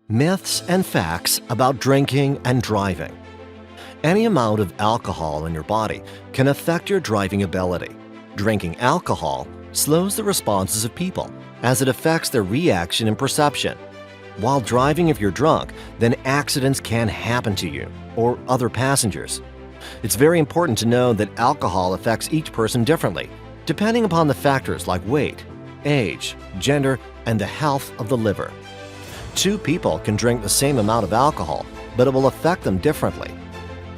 Myths and facts about drinking and driving. Any amount of alcohol in your body can affect your driving ability. Drinking alcohol slows the responses of people as it affects their reaction and perception. While driving, if you're drunk, then accidents can happen to you or other passengers. It's very important to know that alcohol affects each person differently, depending upon the factors like weight, age, gender, and the health of the liver. Two people can drink the same amount of alcohol, but it will affect them differently.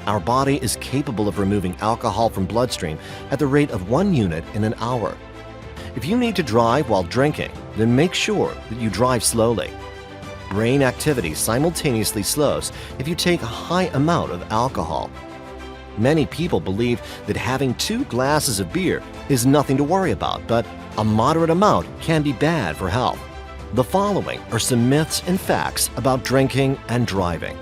Our body is capable of removing alcohol from bloodstream at the rate of 1 unit in an hour. If you need to drive while drinking, then make sure that you drive slowly. Brain activity simultaneously slows if you take a high amount of alcohol. Many people believe that having 2 glasses of beer is nothing to worry about, but a moderate amount can be bad for health. The following are some myths and facts about drinking and driving.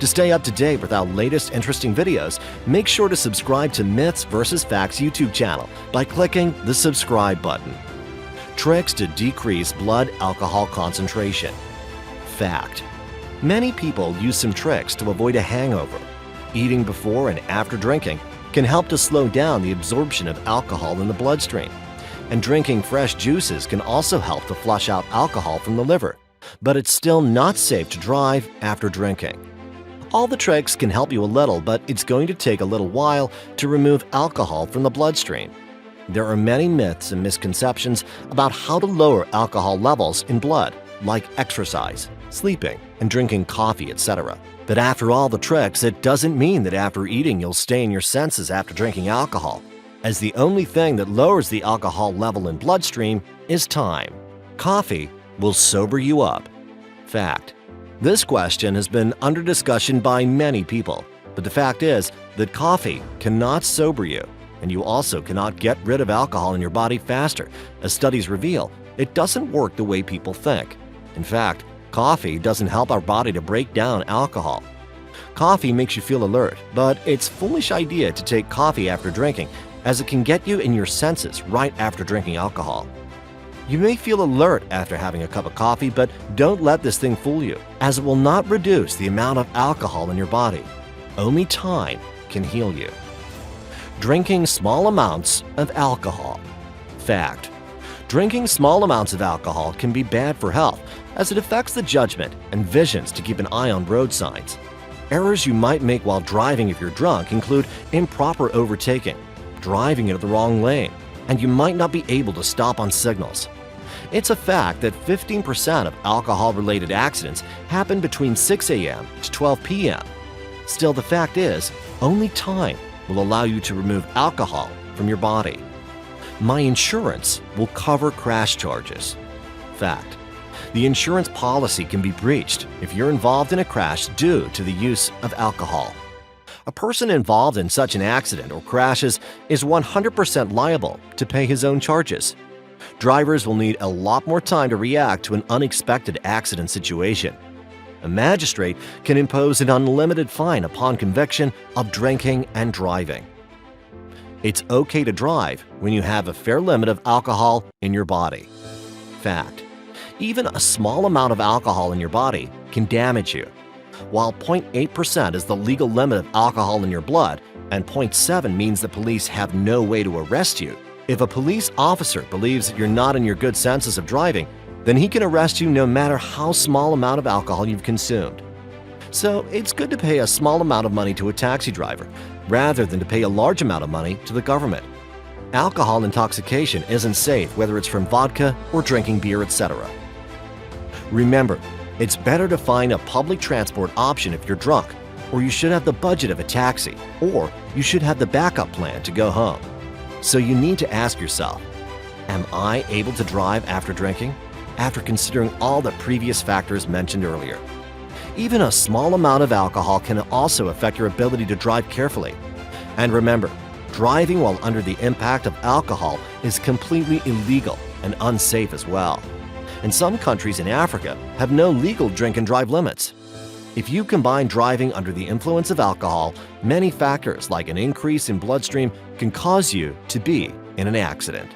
To stay up to date with our latest interesting videos, make sure to subscribe to Myths vs. Facts YouTube channel by clicking the subscribe button. Tricks to decrease blood alcohol concentration. Fact: many people use some tricks to avoid a hangover. Eating before and after drinking can help to slow down the absorption of alcohol in the bloodstream. And drinking fresh juices can also help to flush out alcohol from the liver, but it's still not safe to drive after drinking. All the tricks can help you a little, but it's going to take a little while to remove alcohol from the bloodstream. There are many myths and misconceptions about how to lower alcohol levels in blood, like exercise, sleeping, and drinking coffee, etc. But after all the tricks, it doesn't mean that after eating you'll stay in your senses after drinking alcohol, as the only thing that lowers the alcohol level in bloodstream is time. Coffee will sober you up. Fact: this question has been under discussion by many people, but the fact is that coffee cannot sober you, and you also cannot get rid of alcohol in your body faster. As studies reveal, it doesn't work the way people think. In fact, coffee doesn't help our body to break down alcohol. Coffee makes you feel alert, but it's a foolish idea to take coffee after drinking, as it can get you in your senses right after drinking alcohol. You may feel alert after having a cup of coffee, but don't let this thing fool you, as it will not reduce the amount of alcohol in your body. Only time can heal you. Drinking small amounts of alcohol. Fact: drinking small amounts of alcohol can be bad for health, as it affects the judgment and visions to keep an eye on road signs. Errors you might make while driving if you're drunk include improper overtaking, driving into the wrong lane, and you might not be able to stop on signals. It's a fact that 15% of alcohol-related accidents happen between 6 a.m. to 12 p.m. Still, the fact is, only time will allow you to remove alcohol from your body. My insurance will cover crash charges. Fact: the insurance policy can be breached if you're involved in a crash due to the use of alcohol. A person involved in such an accident or crashes is 100% liable to pay his own charges. Drivers will need a lot more time to react to an unexpected accident situation. A magistrate can impose an unlimited fine upon conviction of drinking and driving. It's okay to drive when you have a fair limit of alcohol in your body. Fact: even a small amount of alcohol in your body can damage you. While 0.8% is the legal limit of alcohol in your blood, and 0.7 means that police have no way to arrest you, if a police officer believes that you're not in your good senses of driving, then he can arrest you no matter how small amount of alcohol you've consumed. So it's good to pay a small amount of money to a taxi driver, rather than to pay a large amount of money to the government. Alcohol intoxication isn't safe whether it's from vodka or drinking beer, etc. Remember, it's better to find a public transport option if you're drunk, or you should have the budget of a taxi, or you should have the backup plan to go home. So you need to ask yourself, am I able to drive after drinking? After considering all the previous factors mentioned earlier. Even a small amount of alcohol can also affect your ability to drive carefully. And remember, driving while under the impact of alcohol is completely illegal and unsafe as well. And some countries in Africa have no legal drink and drive limits. If you combine driving under the influence of alcohol, many factors like an increase in bloodstream can cause you to be in an accident.